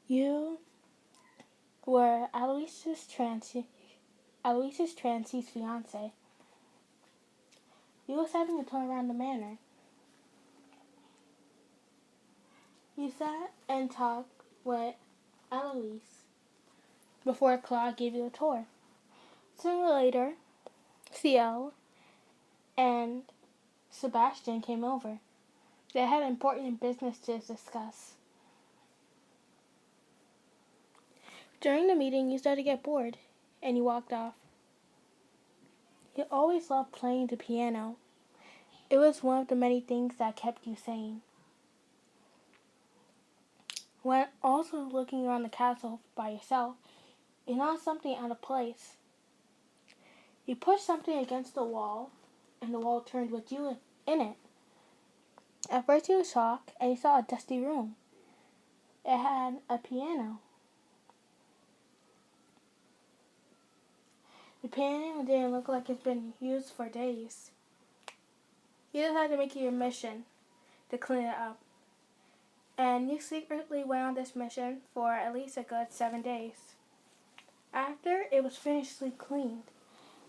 You were Alois's trancy's fiance. You was having a tour around the manor. You sat and talked with Alois before Claude gave you a tour. Sooner later, Ciel and Sebastian came over. They had important business to discuss. During the meeting, you started to get bored, and you walked off. You always loved playing the piano. It was one of the many things that kept you sane. When also looking around the castle by yourself, you noticed something out of place. You pushed something against the wall, and the wall turned with you in it. At first you were shocked, and you saw a dusty room. It had a piano. The piano didn't look like it's been used for days. You decided to make it your mission to clean it up. And you secretly went on this mission for at least a good 7 days. After it was finished cleaned,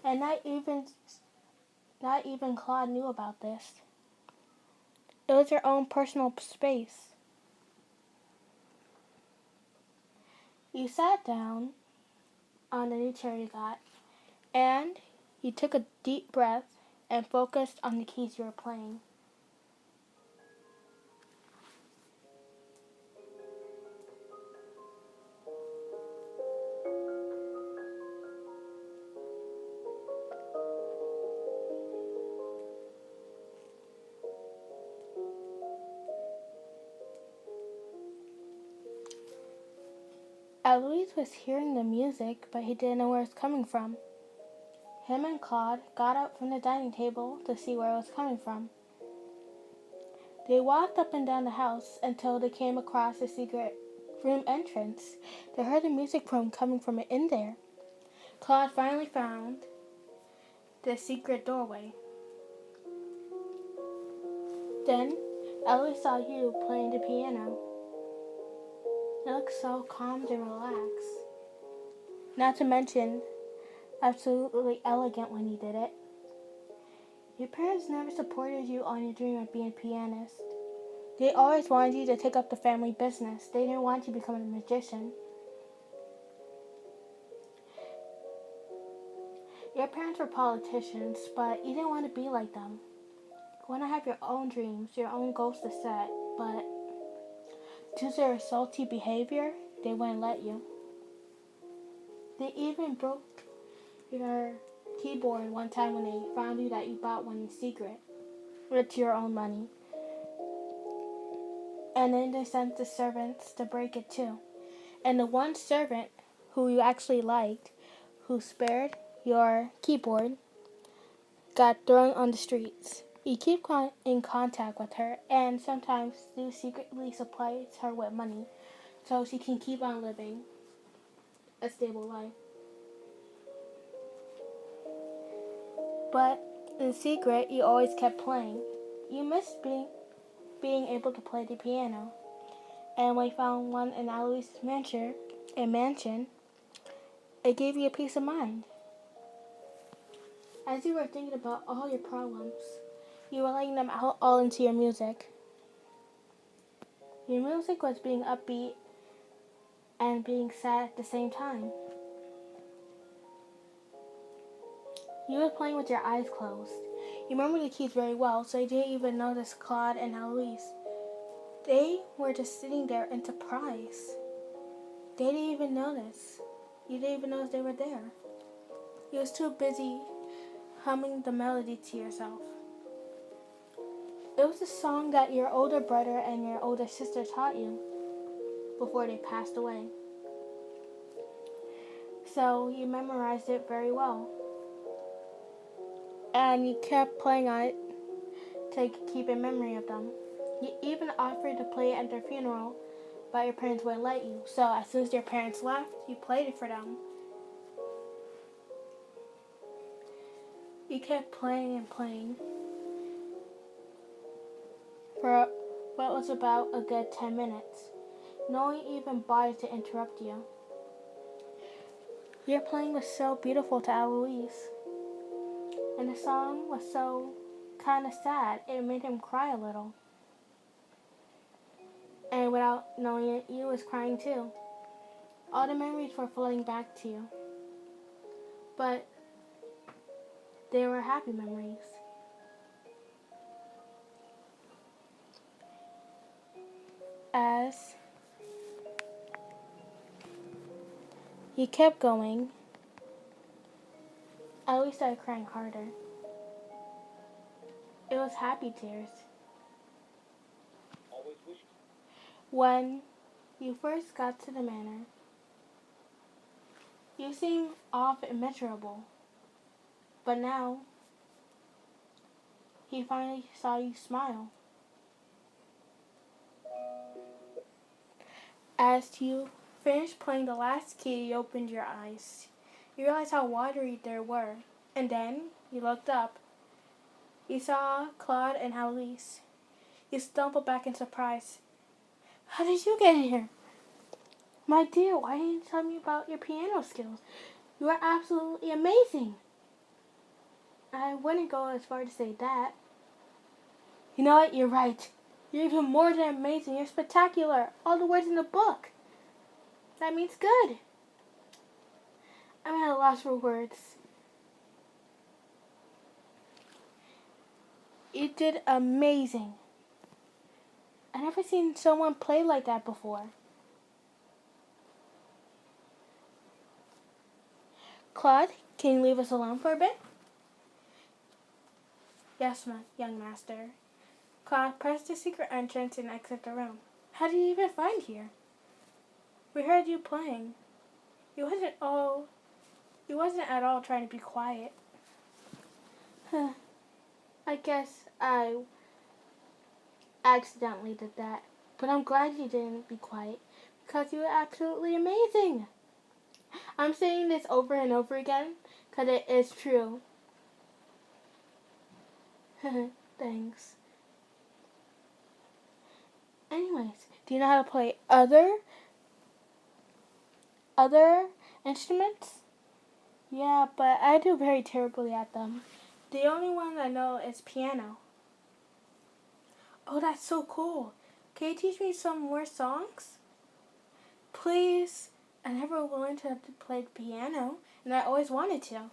and not even Claude knew about this. It was your own personal space. You sat down on the new chair you got, and you took a deep breath and focused on the keys you were playing. Alois was hearing the music, but he didn't know where it was coming from. Him and Claude got up from the dining table to see where it was coming from. They walked up and down the house until they came across a secret room entrance. They heard the music coming from in there. Claude finally found the secret doorway. Then Alois saw you playing the piano. It looked so calm and relaxed. Not to mention, absolutely elegant when you did it. Your parents never supported you on your dream of being a pianist. They always wanted you to take up the family business. They didn't want you to become a magician. Your parents were politicians, but you didn't want to be like them. You want to have your own dreams, your own goals to set, but due to their salty behavior, they wouldn't let you. They even broke your keyboard one time when they found you that you bought one in secret with your own money. And then they sent the servants to break it too. And the one servant who you actually liked, who spared your keyboard, got thrown on the streets. You keep in contact with her, and sometimes you secretly supply her with money so she can keep on living a stable life. But in secret, you always kept playing. You missed being able to play the piano. And when you found one in Alois' mansion, it gave you a peace of mind. As you were thinking about all your problems, you were letting them out all into your music. Your music was being upbeat and being sad at the same time. You were playing with your eyes closed. You remember the keys very well, so you didn't even notice Claude and Alois. They were just sitting there in surprise. They didn't even notice. You didn't even notice they were there. You was too busy humming the melody to yourself. It was a song that your older brother and your older sister taught you before they passed away. So you memorized it very well. And you kept playing on it to keep in memory of them. You even offered to play it at their funeral, but your parents wouldn't let you. So as soon as your parents left, you played it for them. You kept playing and playing for what was about a good 10 minutes. No one even bothered to interrupt you. Your playing was so beautiful to Alois, and the song was so kind of sad, it made him cry a little. And without knowing it, you was crying too. All the memories were flooding back to you, but they were happy memories. As he kept going, Alois started crying harder. It was happy tears. When you first got to the manor, you seemed off and miserable. But now, he finally saw you smile. As you finished playing the last key, you opened your eyes. You realized how watery they were. And then, you looked up. You saw Claude and Alois. You stumbled back in surprise. How did you get in here? My dear, why didn't you tell me about your piano skills? You are absolutely amazing. I wouldn't go as far to say that. You know what? You're right. You're even more than amazing. You're spectacular. All the words in the book. That means good. I'm at a loss for words. You did amazing. I've never seen someone play like that before. Claude, can you leave us alone for a bit? Yes, young master. Claude pressed the secret entrance and exited the room. How did you even find here? We heard you playing. You wasn't at all trying to be quiet. I guess I accidentally did that. But I'm glad you didn't be quiet because you were absolutely amazing. I'm saying this over and over again because it is true. Thanks. Anyways, do you know how to play other instruments? Yeah, but I do very terribly at them. The only one I know is piano. Oh, that's so cool. Can you teach me some more songs? Please. I never learned how to play the piano, and I always wanted to.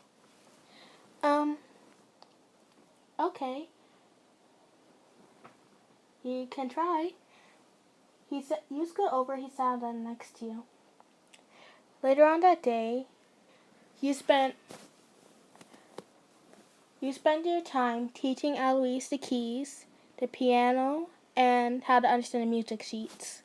Okay. You can try. He said, you scoot over, he sat down next to you. Later on that day, you spent your time teaching Alois the keys, the piano, and how to understand the music sheets.